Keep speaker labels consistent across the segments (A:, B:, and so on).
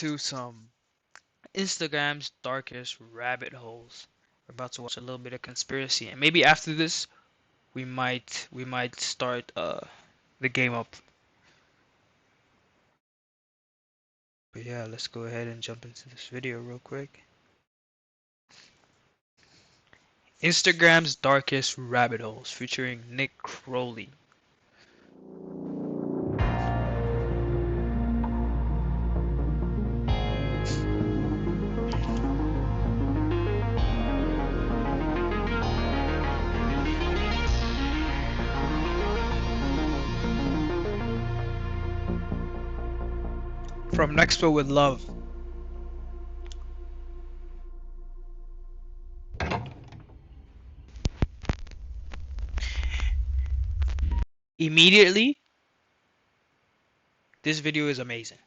A: to some Instagram's darkest rabbit holes. We're about to watch a little bit of conspiracy, and maybe after this, we might start the game up. But yeah, let's go ahead and jump into this video real quick. Instagram's darkest rabbit holes featuring Nick Crowley. From Nextpo with Love. Immediately, this video is amazing.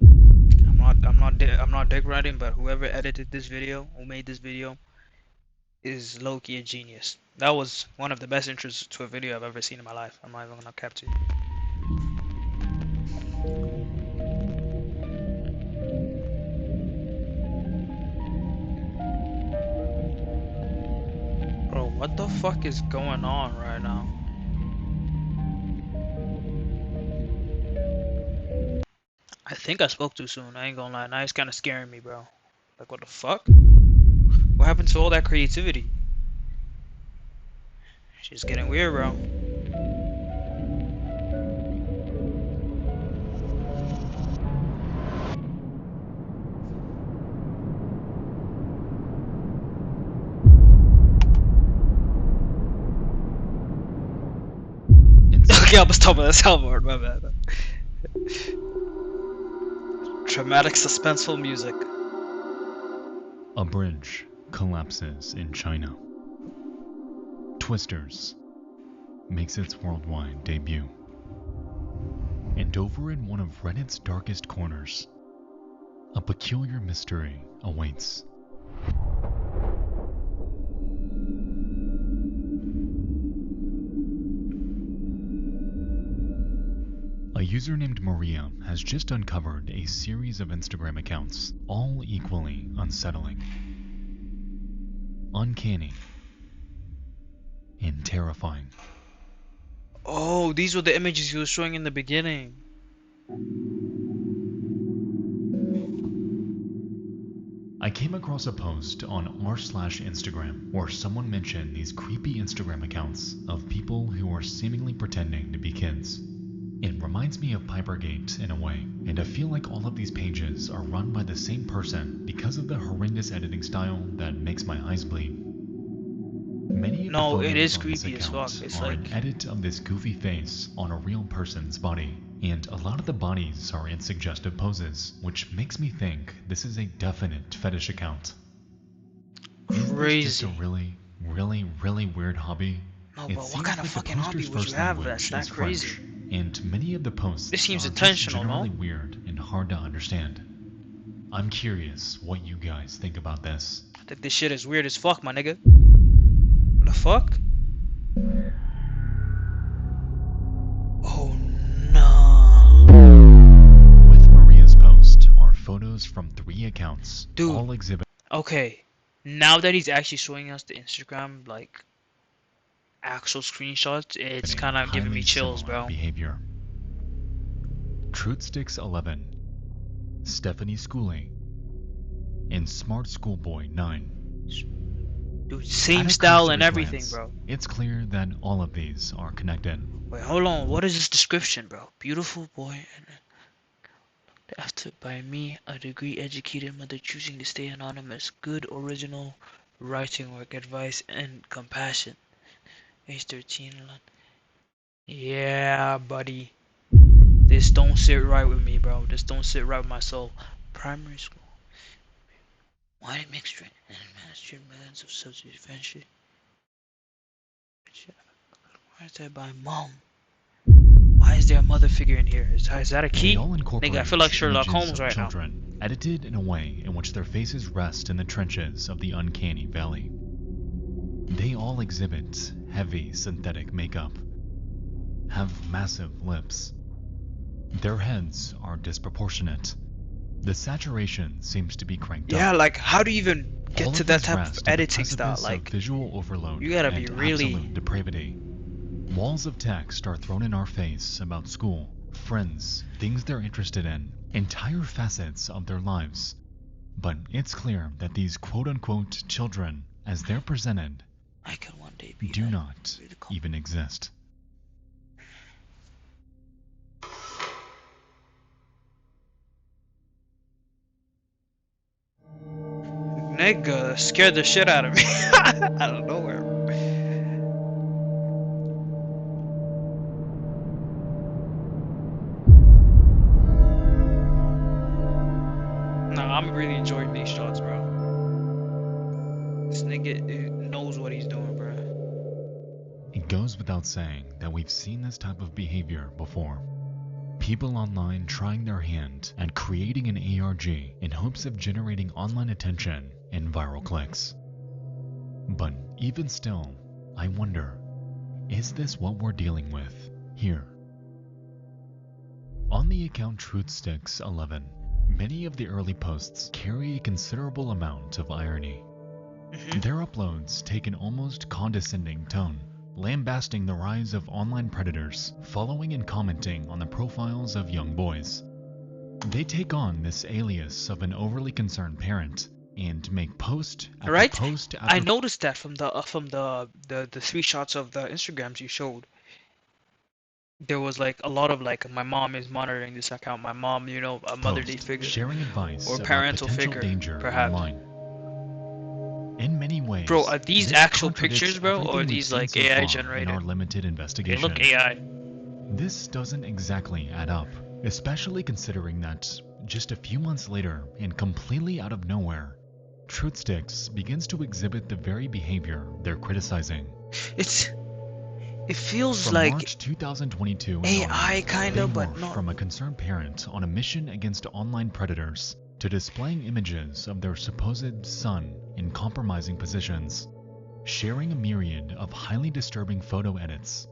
A: I'm not dick riding, but whoever edited this video, who made this video, is low-key a genius. That was one of the best intros to a video I've ever seen in my life. I'm not even gonna cap to you. Bro, what the fuck is going on right now? I think I spoke too soon. I ain't gonna lie. Now it's kind of scaring me, bro. Like, what the fuck? What happened to all that creativity? She's getting weird, bro. Okay, I was talking about the soundboard. My bad. Dramatic, suspenseful music.
B: A bridge collapses in China. Twisters makes its worldwide debut. And over in one of Reddit's darkest corners, a peculiar mystery awaits. A user named Maria has just uncovered a series of Instagram accounts, all equally unsettling, uncanny, and terrifying.
A: Oh, these were the images he was showing in the beginning.
B: I came across a post on r/Instagram where someone mentioned these creepy Instagram accounts of people who are seemingly pretending to be kids. It reminds me of Pipergate in a way, and I feel like all of these pages are run by the same person because of the horrendous editing style that makes my eyes bleed. Many of the
A: No, it
B: photos
A: is
B: on this
A: creepy as fuck.
B: account
A: It's
B: are
A: like,
B: an edit of this goofy face on a real person's body, and a lot of the bodies are in suggestive poses, which makes me think this is a definite fetish account. Isn't this just a
A: crazy.
B: really weird hobby?
A: No,
B: It
A: but what
B: seems
A: kind of
B: like the
A: fucking hobby
B: poster's
A: would you
B: first
A: have
B: language
A: that's that
B: is
A: crazy?
B: French, and many of the posts
A: This seems
B: are just
A: intentional,
B: generally
A: no?
B: weird and hard to understand. I'm curious what you guys think about this.
A: I think this shit is weird as fuck, my nigga. What the fuck? Oh no.
B: With Maria's post are photos from 3 accounts,
A: Dude,
B: all exhibit.
A: okay. Now that he's actually showing us the Instagram, like, actual screenshots, it's kind of giving me
B: Highly
A: chills,
B: similar
A: bro.
B: behavior. Truthsticks 11, Stephanie Schooley, and Smart Schoolboy 9.
A: Dude, same
B: At a
A: style
B: cursory
A: and everything,
B: glance,
A: bro.
B: it's clear that all of these are connected.
A: Wait, hold on. What is this description, bro? Beautiful boy and after by me, a degree-educated mother choosing to stay anonymous. Good original writing work, advice, and compassion. Age 13. Yeah, buddy. This don't sit right with me, bro. This don't sit right with my soul. Primary school. Why did mixture and mastered methods of self-defense? Why is that by mom? Why is there a mother figure in here? Is that a key?
B: They all
A: Nigga, I feel like Sherlock
B: images
A: Holmes
B: of
A: right now.
B: children, edited in a way in which their faces rest in the trenches of the uncanny valley. They all exhibit heavy synthetic makeup, have massive lips. Their heads are disproportionate, The saturation seems to be cranked
A: Yeah,
B: up.
A: like how do you even get
B: All
A: to
B: of
A: that
B: these
A: type of
B: rest at the
A: editing style?
B: precipice of
A: Like,
B: visual overload
A: you gotta be
B: and
A: really...
B: absolute depravity. Walls of text are thrown in our face about school, friends, things they're interested in, entire facets of their lives. But it's clear that these quote-unquote children, as they're presented,
A: I can one day be
B: do
A: that.
B: not
A: Really cool.
B: even exist.
A: Nigga scared the shit out of me. Out of nowhere. Nah, I'm really enjoying these shots, bro. This nigga knows what he's doing, bro.
B: It goes without saying that we've seen this type of behavior before. People online trying their hand at creating an ARG in hopes of generating online attention and viral clicks. But even still, I wonder, is this what we're dealing with here? On the account TruthSticks11, many of the early posts carry a considerable amount of irony. Their uploads take an almost condescending tone, lambasting the rise of online predators, following and commenting on the profiles of young boys. They take on this alias of an overly concerned parent and make post after
A: Right?
B: post
A: I
B: after
A: noticed that from the three shots of the Instagrams you showed. There was like a lot of like, my mom is monitoring this account. My mom, you know, a motherly
B: post
A: figure
B: sharing advice
A: or
B: about
A: parental
B: potential
A: figure,
B: danger
A: perhaps.
B: online. In many
A: Bro,
B: ways,
A: are these
B: this
A: actual
B: contradicts
A: pictures, bro, or are
B: everything we've
A: these
B: seen
A: like
B: so
A: AI
B: far in
A: generated?
B: our limited
A: They
B: investigation.
A: look AI.
B: This doesn't exactly add up, especially considering that just a few months later, and completely out of nowhere, TruthSticks begins to exhibit the very behavior they're criticizing.
A: It feels
B: From
A: like
B: March 2022 and
A: AI
B: onward,
A: kind
B: they
A: of, but
B: morph
A: not.
B: from a concerned parent on a mission against online predators to displaying images of their supposed son in compromising positions, sharing a myriad of highly disturbing photo edits,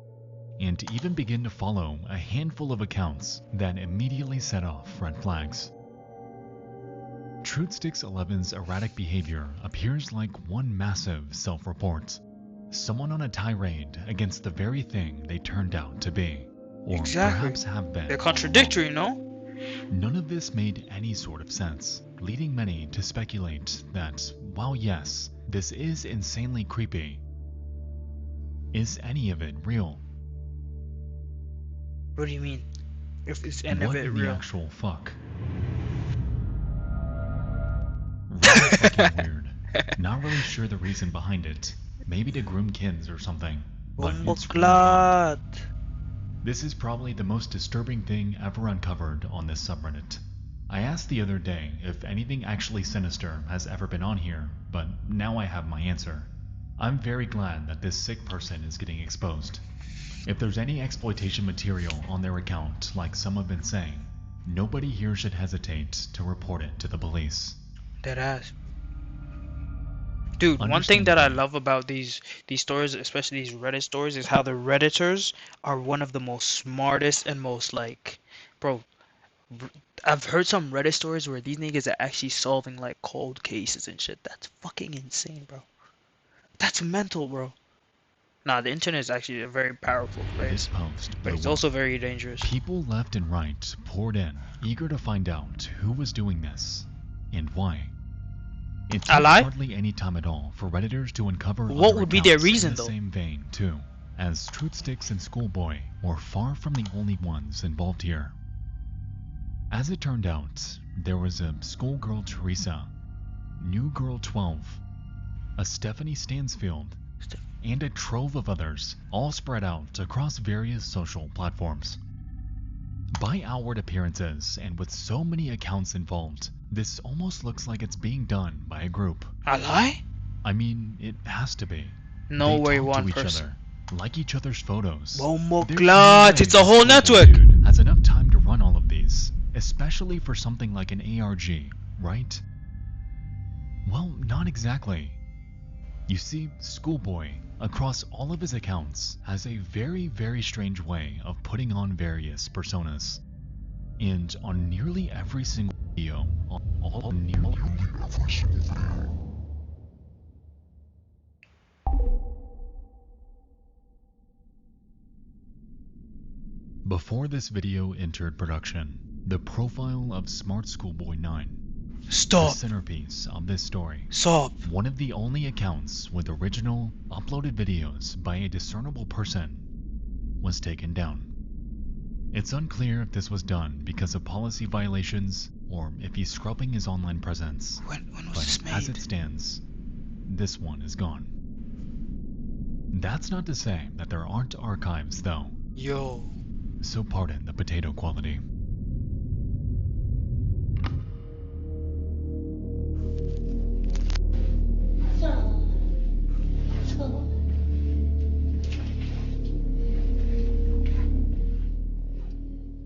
B: and even begin to follow a handful of accounts that immediately set off red flags. TruthSticks11's erratic behavior appears like one massive self-report. Someone on a tirade against the very thing they turned out to be, or
A: Exactly.
B: perhaps have been.
A: They're contradictory, no?
B: None of this made any sort of sense, leading many to speculate that, while yes, this is insanely creepy, is any of it real?
A: What do you mean? If it's any of
B: What
A: it
B: in the
A: real?
B: actual fuck? Really fucking weird. Not really sure the reason behind it. Maybe to groom kids or something. But it's really odd. This is probably the most disturbing thing ever uncovered on this subreddit. I asked the other day if anything actually sinister has ever been on here, but now I have my answer. I'm very glad that this sick person is getting exposed. If there's any exploitation material on their account, like some have been saying, nobody here should hesitate to report it to the police.
A: Deadass. Dude, one thing that I love about these stories, especially these Reddit stories, is how the Redditors are one of the most smartest and most like, bro, I've heard some Reddit stories where these niggas are actually solving like cold cases and shit. That's fucking insane, bro. That's mental, bro. Nah, the internet is actually a very powerful place,
B: This post
A: but it's
B: blew
A: also
B: up.
A: very dangerous.
B: People left and right poured in, eager to find out who was doing this and why. It took hardly any time at all for Redditors to uncover
A: what
B: other
A: would be their
B: accounts
A: reason,
B: in the
A: though?
B: same vein too, as TruthSticks and Schoolboy were far from the only ones involved here. As it turned out, there was a schoolgirl Teresa, New Girl 12, a Stephanie Stansfield, and a trove of others, all spread out across various social platforms. By outward appearances, and with so many accounts involved, this almost looks like it's being done by a group.
A: A lie?
B: I mean, it has to be.
A: No
B: They
A: way,
B: talk
A: one
B: to each
A: person.
B: other, like each other's photos.
A: Bombo
B: There's
A: clat,
B: no
A: it's
B: way
A: a
B: this
A: whole
B: Schoolboy
A: network.
B: dude has enough time to run all of these, especially for something like an ARG, right? Well, not exactly. You see, Schoolboy, across all of his accounts, has a very, very strange way of putting on various personas. And on nearly every single video all nearly professional video. Before this video entered production, the profile of Smart Schoolboy 9, the centerpiece of this story, one of the only accounts with original, uploaded videos by a discernible person, was taken down. It's unclear if this was done because of policy violations or if he's scrubbing his online presence.
A: When was
B: But
A: this made?
B: as it stands, this one is gone. That's not to say that there aren't archives though.
A: Yo.
B: So pardon the potato quality.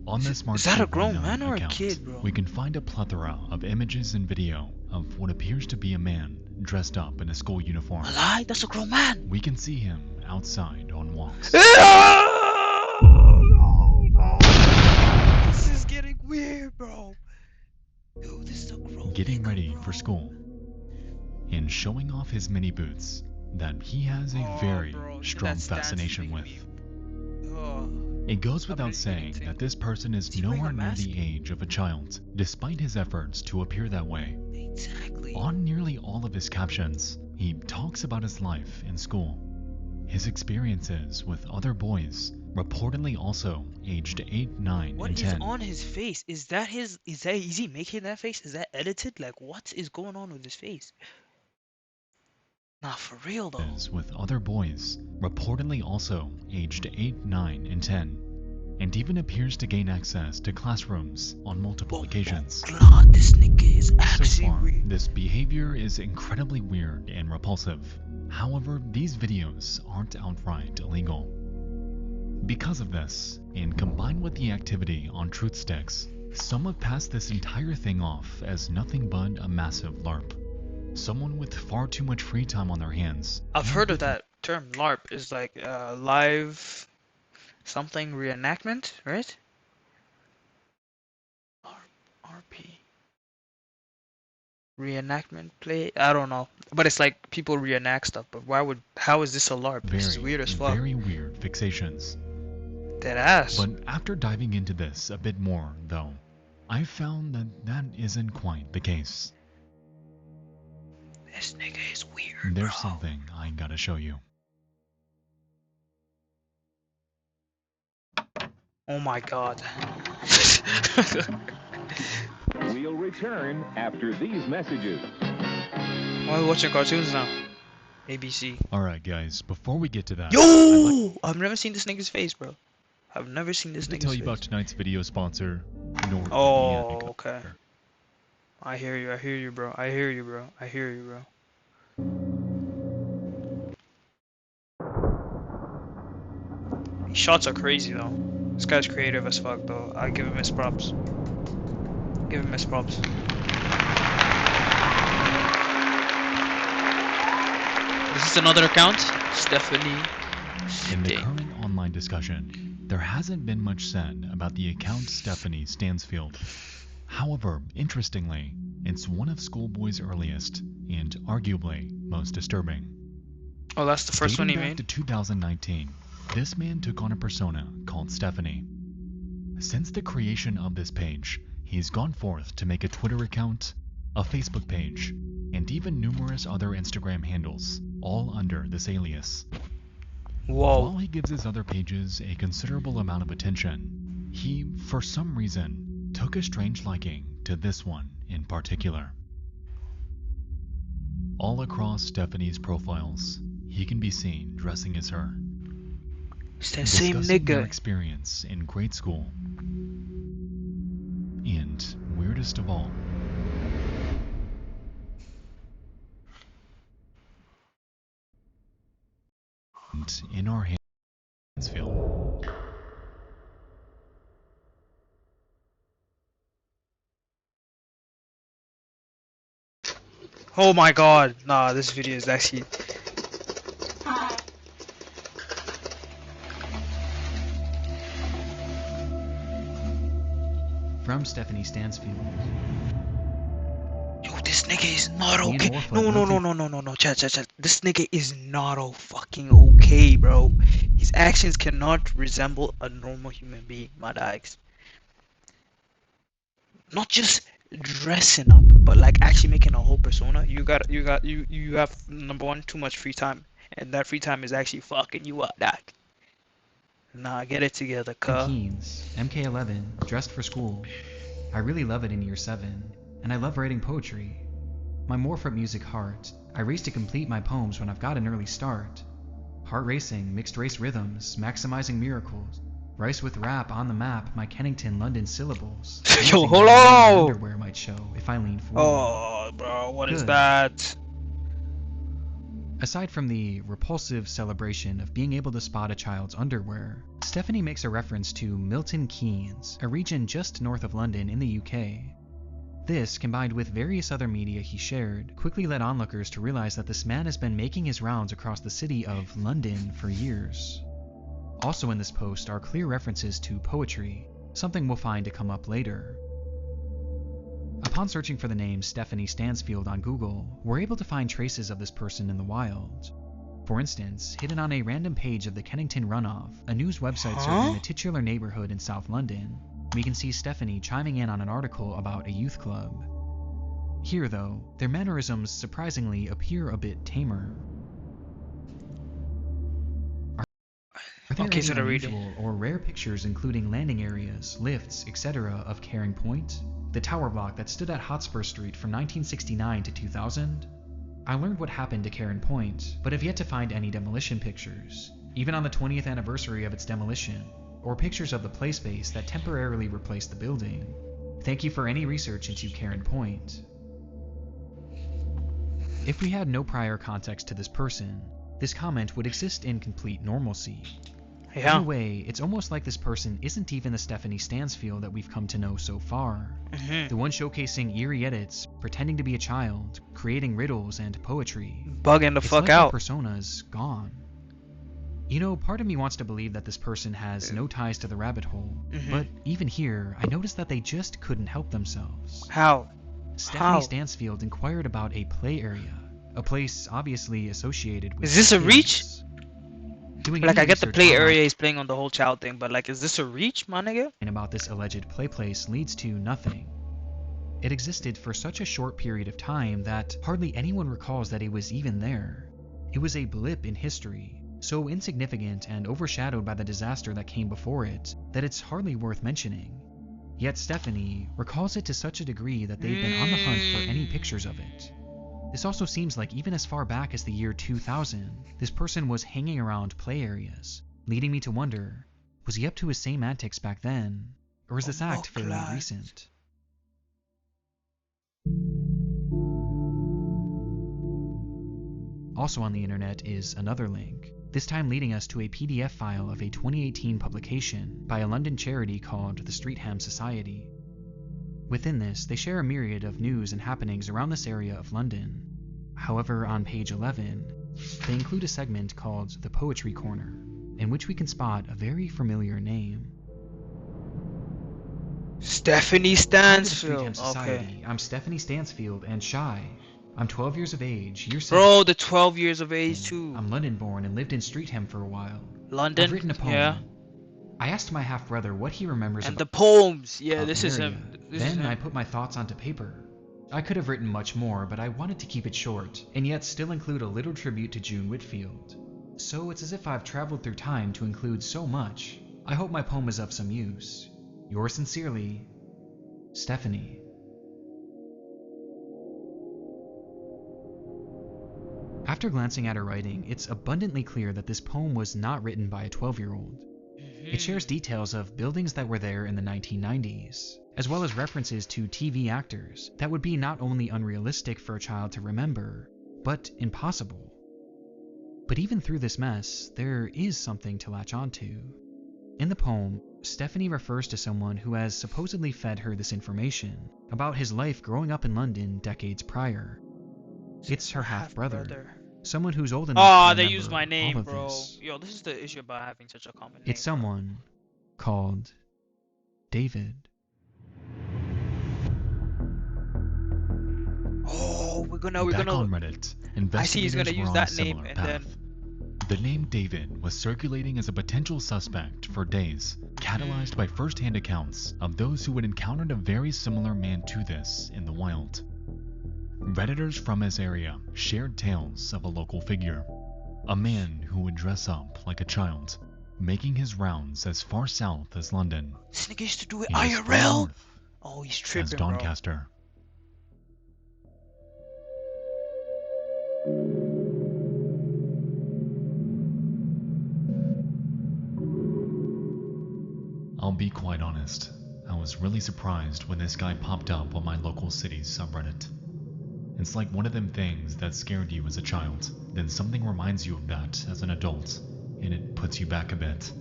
B: On the Smart
A: Is that a
B: Schoolboy
A: grown
B: 9
A: man or a
B: account,
A: kid, bro?
B: we can find a plethora of images and video of what appears to be a man dressed up in a school uniform.
A: A lie? That's a grown man.
B: We can see him outside on walks.
A: No. This is getting weird, bro. Yo, this is a grown
B: Getting
A: nigga,
B: ready
A: bro.
B: for school and showing off his mini boots that he has a very
A: bro,
B: strong
A: that stance
B: fascination
A: is
B: with.
A: making me- Oh.
B: It goes
A: I'm
B: without
A: really
B: saying
A: getting
B: that this person is
A: he wearing
B: nowhere
A: a
B: near
A: mask?
B: the age of a child, despite his efforts to appear that way.
A: Exactly.
B: On nearly all of his captions, he talks about his life in school, his experiences with other boys, reportedly also aged 8, 9,
A: What
B: and
A: is
B: 10.
A: on his face? Is he making that face? Is that edited? Like, what is going on with his face? Nah, for real though.
B: With other boys, reportedly also aged 8, 9, and 10, and even appears to gain access to classrooms on multiple occasions.
A: God, this nigga is
B: So
A: actually
B: far,
A: weird.
B: this behavior is incredibly weird and repulsive. However, these videos aren't outright illegal. Because of this, and combined with the activity on truth sticks, some have passed this entire thing off as nothing but a massive LARP. Someone with far too much free time on their hands.
A: I've heard of that term. LARP is like live something reenactment, right? RP. Reenactment play? I don't know. But it's like people reenact stuff. But how is this a LARP? This is weird as fuck.
B: Very weird fixations.
A: Dead ass.
B: But after diving into this a bit more, though, I found that isn't quite the case.
A: This nigga is weird,
B: There's
A: bro.
B: something I gotta show you.
A: Oh my god.
C: We'll return after these messages.
A: Why are we watching cartoons now? ABC.
B: Alright guys, before we get to that,
A: Yo! I've never seen this nigga's face, bro. I've never seen this
B: I'd like
A: nigga's
B: to tell you
A: face.
B: about tonight's video sponsor, NordVPN.
A: Oh, okay. I hear you, bro. I hear you, bro. These shots are crazy, though. This guy's creative as fuck, though. I give him his props. Is this another account? Stephanie.
B: In the current online discussion, there hasn't been much said about the account Stephanie Stansfield. However, interestingly, it's one of Schoolboy's earliest and arguably most disturbing.
A: Oh, that's the first one he
B: Dating back
A: made?
B: to 2019, this man took on a persona called Stephanie. Since the creation of this page, he's gone forth to make a Twitter account, a Facebook page, and even numerous other Instagram handles, all under this alias.
A: Whoa.
B: While he gives his other pages a considerable amount of attention, he, for some reason, took a strange liking to this one in particular. All across Stephanie's profiles, he can be seen dressing as her.
A: It's that same
B: Discussing their
A: nigga.
B: experience in grade school. And, weirdest of all, and in our hands feel.
A: Oh my god. Nah, this video is actually...
D: from Stephanie Stansfield.
A: Yo, this nigga is not
D: Me and
A: okay.
D: Morphoot
A: No, no,
D: looked
A: no,
D: in-
A: no, no, no, no. Chat, chat, chat. This nigga is not fucking okay, bro. His actions cannot resemble a normal human being, my dogs. Not just dressing up, but like actually making a whole persona. You have number one, too much free time, and that free time is actually fucking you up, doc. Nah, get it together, cuh.
D: Keynes, MK11, dressed for school. I really love it in year 7, and I love writing poetry. My Morphoot music heart, I race to complete my poems when I've got an early start. Heart racing, mixed race rhythms, maximizing miracles. Rice with rap on the map, my Kennington London syllables.
A: Yo,
D: Dancing
A: hold
D: where my
A: on.
D: underwear might show if I lean forward.
A: Oh, bro, what is
D: Good.
A: that?
D: Aside from the repulsive celebration of being able to spot a child's underwear, Stephanie makes a reference to Milton Keynes, a region just north of London in the UK. This, combined with various other media he shared, quickly led onlookers to realize that this man has been making his rounds across the city of London for years. Also in this post are clear references to poetry, something we'll find to come up later. Upon searching for the name Stephanie Stansfield on Google, we're able to find traces of this person in the wild. For instance, hidden on a random page of the Kennington Runoff, a news website serving the titular neighborhood in South London, we can see Stephanie chiming in on an article about a youth club. Here, though, their mannerisms surprisingly appear a bit tamer. Are there
A: Okay, so
D: any
A: to read it.
D: unusual or rare pictures including landing areas, lifts, etc. of Caring Point? The tower block that stood at Hotspur Street from 1969 to 2000? I learned what happened to Caring Point, but have yet to find any demolition pictures, even on the 20th anniversary of its demolition, or pictures of the play space that temporarily replaced the building. Thank you for any research into Caring Point. If we had no prior context to this person, this comment would exist in complete normalcy.
A: Yeah.
D: In a way, it's almost like this person isn't even the Stephanie Stansfield that we've come to know so far. The one showcasing eerie edits, pretending to be a child, creating riddles and poetry.
A: Bugging the
D: It's
A: fuck
D: like
A: out.
D: Their persona's gone. You know, part of me wants to believe that this person has no ties to the rabbit hole, but even here, I noticed that they just couldn't help themselves.
A: How?
D: Stephanie Stansfield inquired about a play area, a place obviously associated with
A: Is this a
D: kids.
A: reach?
D: Doing
A: Like,
D: any
A: I get the
D: research
A: play
D: online
A: area is playing on the whole child thing, but like, is this a reach, my nigga?
D: about this alleged play place leads to nothing. It existed for such a short period of time that hardly anyone recalls that it was even there. It was a blip in history, so insignificant and overshadowed by the disaster that came before it that it's hardly worth mentioning. Yet Stephanie recalls it to such a degree that they've been on the hunt for any pictures of it. This also seems like even as far back as the year 2000, this person was hanging around play areas, leading me to wonder, was he up to his same antics back then, or is this act fairly recent? Also on the internet is another link, this time leading us to a PDF file of a 2018 publication by a London charity called the Streatham Society. Within this, they share a myriad of news and happenings around this area of London. However, on page 11, they include a segment called the Poetry Corner, in which we can spot a very familiar name.
A: Stephanie Stansfield. Okay.
D: I'm Stephanie Stansfield and shy. I'm 12 years of age, year 7.
A: Bro, the 12 years of age too.
D: I'm London born and lived in Streatham for a while.
A: London?
D: I've written a poem.
A: Yeah.
D: I asked my half-brother what he remembers
A: And
D: about
A: the poems. Yeah,
D: the
A: this is
D: area.
A: him. This
D: Then
A: is him.
D: I put my thoughts onto paper. I could have written much more, but I wanted to keep it short, and yet still include a little tribute to June Whitfield. So it's as if I've traveled through time to include so much. I hope my poem is of some use. Yours sincerely, Stephanie. After glancing at her writing, it's abundantly clear that this poem was not written by a 12-year-old. It shares details of buildings that were there in the 1990s, as well as references to TV actors that would be not only unrealistic for a child to remember, but impossible. But even through this mess, there is something to latch onto. In the poem, Stephanie refers to someone who has supposedly fed her this information about his life growing up in London decades prior. It's her half-brother. Someone who's old enough to remember
A: they used my name,
D: all of
A: bro.
D: this.
A: Yo, this is the issue about having such a common name.
D: It's someone called David.
B: Back on Reddit,
A: I see he's gonna
B: investigators were
A: use
B: on a
A: that name
B: similar
A: and
B: path.
A: then.
B: The name David was circulating as a potential suspect for days, catalyzed by first-hand accounts of those who had encountered a very similar man to this in the wild. Redditors from his area shared tales of a local figure, a man who would dress up like a child, making his rounds as far south as London
A: This nigga used to do it
B: and as far
A: IRL.
B: north
A: Oh, he's
B: as
A: tripping, bro.
B: Doncaster. I'll be quite honest, I was really surprised when this guy popped up on my local city's subreddit. It's like one of them things that scared you as a child, then something reminds you of that as an adult, and it puts you back a bit.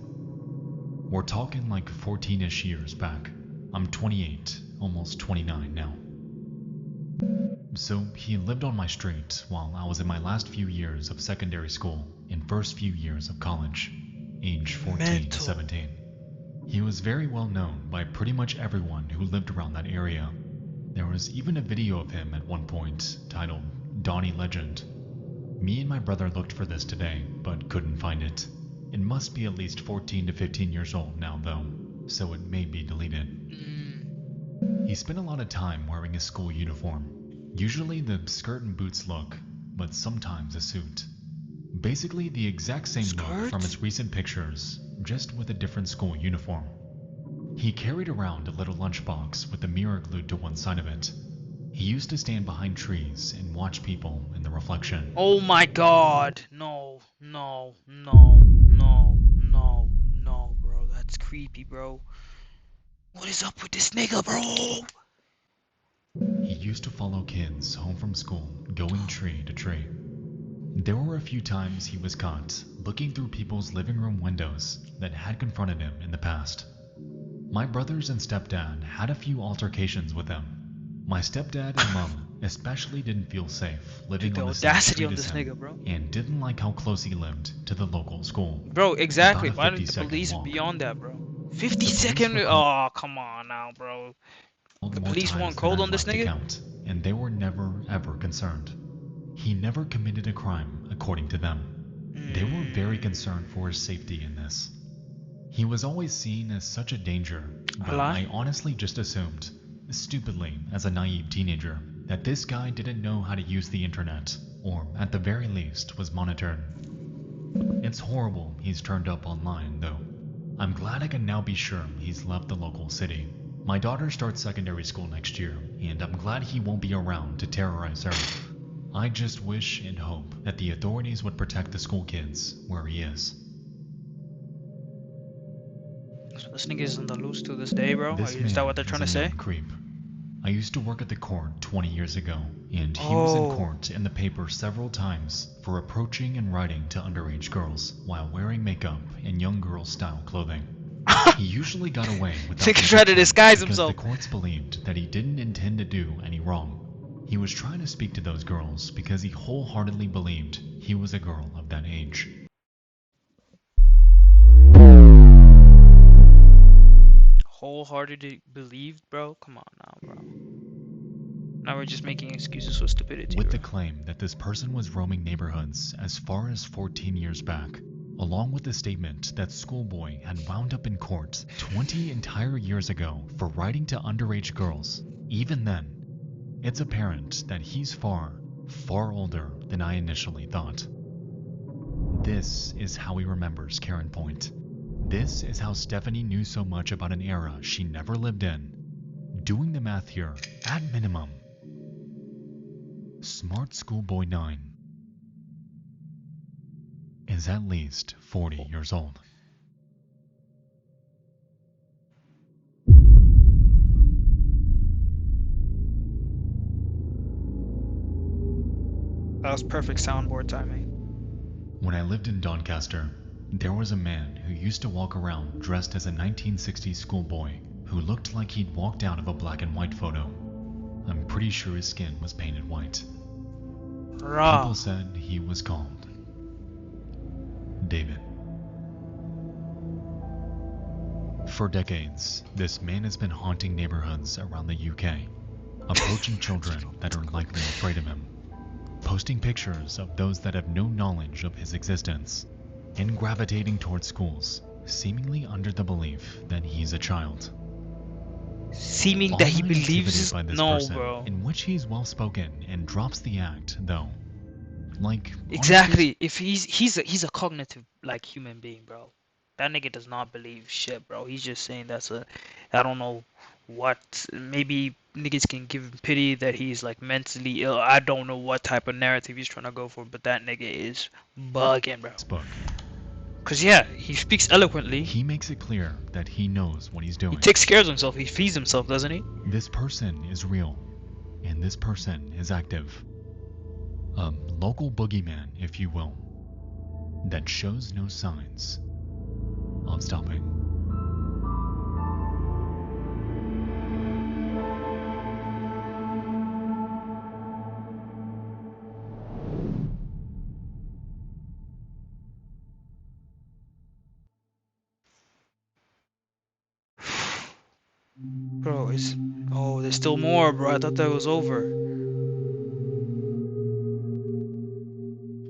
B: We're talking like 14-ish years back. I'm 28, almost 29 now. So he lived on my street while I was in my last few years of secondary school and first few years of college, age 14 to 17. He was very well known by pretty much everyone who lived around that area. There was even a video of him at one point titled Donnie Legend. Me and my brother looked for this today, but couldn't find it. It must be at least 14 to 15 years old now though, so it may be deleted. He spent a lot of time wearing his school uniform, usually the skirt and boots look, but sometimes a suit. Basically the exact same look from his recent pictures, just with a different school uniform. He carried around a little lunchbox with a mirror glued to one side of it. He used to stand behind trees and watch people in the reflection.
A: Oh my god. No, bro. That's creepy, bro. What is up with this nigga, bro?
B: He used to follow kids home from school, going tree to tree. There were a few times he was caught looking through people's living room windows that had confronted him in the past. My brothers and stepdad had a few altercations with him. My stepdad and mom especially didn't feel safe living on the same street as him,
A: nigga, bro.
B: and didn't like how close he lived to the local school.
A: Bro, exactly.
B: About a
A: Why didn't the
B: 50-second
A: police
B: walk.
A: be on that, bro?
B: The
A: 50
B: police
A: second.
B: were called
A: Oh, come on now, bro.
B: more
A: The police
B: times
A: weren't
B: than
A: cold
B: I'd
A: on this
B: like to
A: nigga?
B: count, and they were never ever concerned. He never committed a crime, according to them. They were very concerned for his safety in this. He was always seen as such a danger, but I honestly just assumed, stupidly as a naive teenager, that this guy didn't know how to use the internet, or at the very least was monitored. It's horrible he's turned up online, though. I'm glad I can now be sure he's left the local city. My daughter starts secondary school next year, and I'm glad he won't be around to terrorize her. I just wish and hope that the authorities would protect the school kids where he is.
A: So this nigga is on the loose to this day, bro?
B: This
A: Is that what they're
B: man
A: trying to
B: is a
A: say?
B: known creep. I used to work at the court 20 years ago, and he was in court in the paper several times for approaching and writing to underage girls while wearing makeup and young girl style clothing. He usually got away without
A: Nigga tried to disguise
B: because
A: himself.
B: the courts believed that he didn't intend to do any wrong. He was trying to speak to those girls because he wholeheartedly believed he was a girl of that age.
A: Wholeheartedly believed, bro? Come on now, bro. Now we're just making excuses for stupidity,
B: With
A: bro.
B: the claim that this person was roaming neighborhoods as far as 14 years back, along with the statement that schoolboy had wound up in court 20 entire years ago for writing to underage girls. Even then, it's apparent that he's far, far older than I initially thought. This is how he remembers Karen Point. This is how Stephanie knew so much about an era she never lived in. Doing the math here, at minimum, Smart Schoolboy 9 is at least 40 years old.
A: That was perfect soundboard timing.
B: When I lived in Doncaster, there was a man who used to walk around dressed as a 1960s schoolboy who looked like he'd walked out of a black and white photo. I'm pretty sure his skin was painted white. People said he was called David. For decades, this man has been haunting neighborhoods around the UK, approaching children that are likely afraid of him. posting pictures of those that have no knowledge of his existence, and gravitating towards schools, seemingly under the belief that he's a child.
A: Seeming that he
B: Online activity
A: believes.
B: by this
A: No,
B: person,
A: bro.
B: in which he's well spoken and drops the act, though. Like, honestly,
A: Exactly. If he's a cognitive like human being, bro. That nigga does not believe shit, bro. He's just saying that's a, I don't know what. Maybe niggas can give him pity that he's like mentally ill. I don't know what type of narrative he's trying to go for, but that nigga is bugging, bro.
B: this book,
A: Cause yeah, he speaks eloquently.
B: he makes it clear that he knows what he's doing.
A: He takes care of himself. He feeds himself, doesn't he?
B: This person is real, and this person is active. A local boogeyman, if you will, that shows no signs of stopping.
A: Bro, it's, oh, there's still more, bro. I thought that was over.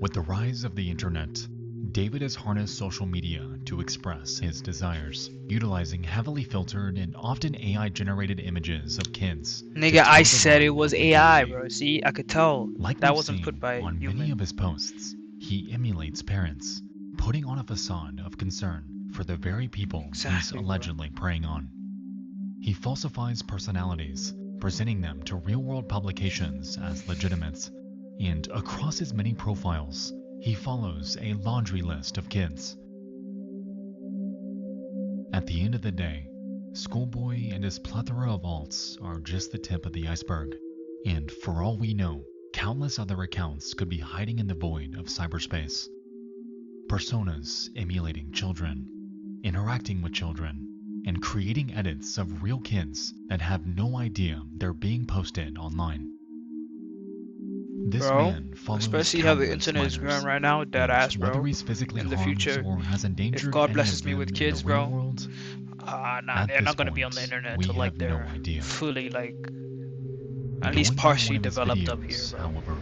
B: With the rise of the internet, David has harnessed social media to express his desires, utilizing heavily filtered and often AI-generated images of kids.
A: Nigga, I said it was AI, bro. See, I could tell
B: Like
A: that
B: we've
A: wasn't
B: seen
A: put by
B: on many
A: human.
B: of his posts, he emulates parents, putting on a facade of concern for the very people he's
A: Exactly, bro.
B: allegedly preying on. He falsifies personalities, presenting them to real-world publications as legitimate, and across his many profiles, he follows a laundry list of kids. At the end of the day, Schoolboy and his plethora of alts are just the tip of the iceberg, and for all we know, countless other accounts could be hiding in the void of cyberspace. Personas emulating children, interacting with children, and creating edits of real kids that have no idea they're being posted online. This
A: Bro,
B: man follows
A: especially how the
B: countless
A: internet is
B: minors,
A: growing right now, dead
B: and
A: ass,
B: whether
A: bro.
B: he's physically
A: In the
B: harmed
A: future,
B: or has
A: if
B: endangered
A: God
B: any
A: blesses
B: of
A: me
B: them
A: with
B: in
A: kids,
B: the real
A: bro,
B: world,
A: nah,
B: at
A: they're
B: this
A: not gonna be on the
B: point,
A: internet
B: we
A: until like
B: have no
A: they're
B: idea.
A: fully like at least
B: Going by one
A: partially
B: of his
A: developed up here,
B: videos,
A: bro.
B: however,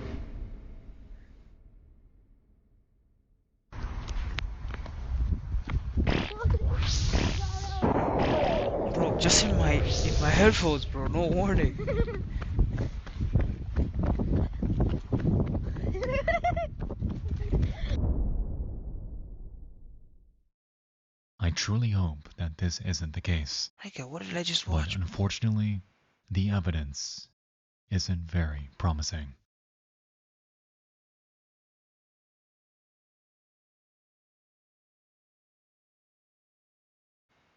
A: Bro, just in my headphones, bro. No warning.
B: I truly hope that this isn't the case.
A: Nigga, what did I just
B: But
A: watch?
B: unfortunately, the evidence isn't very promising.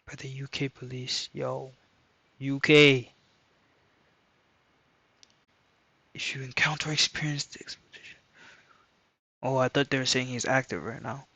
A: By the UK police, yo, UK. If you encounter or experience the expedition. Oh, I thought they were saying he's active right now.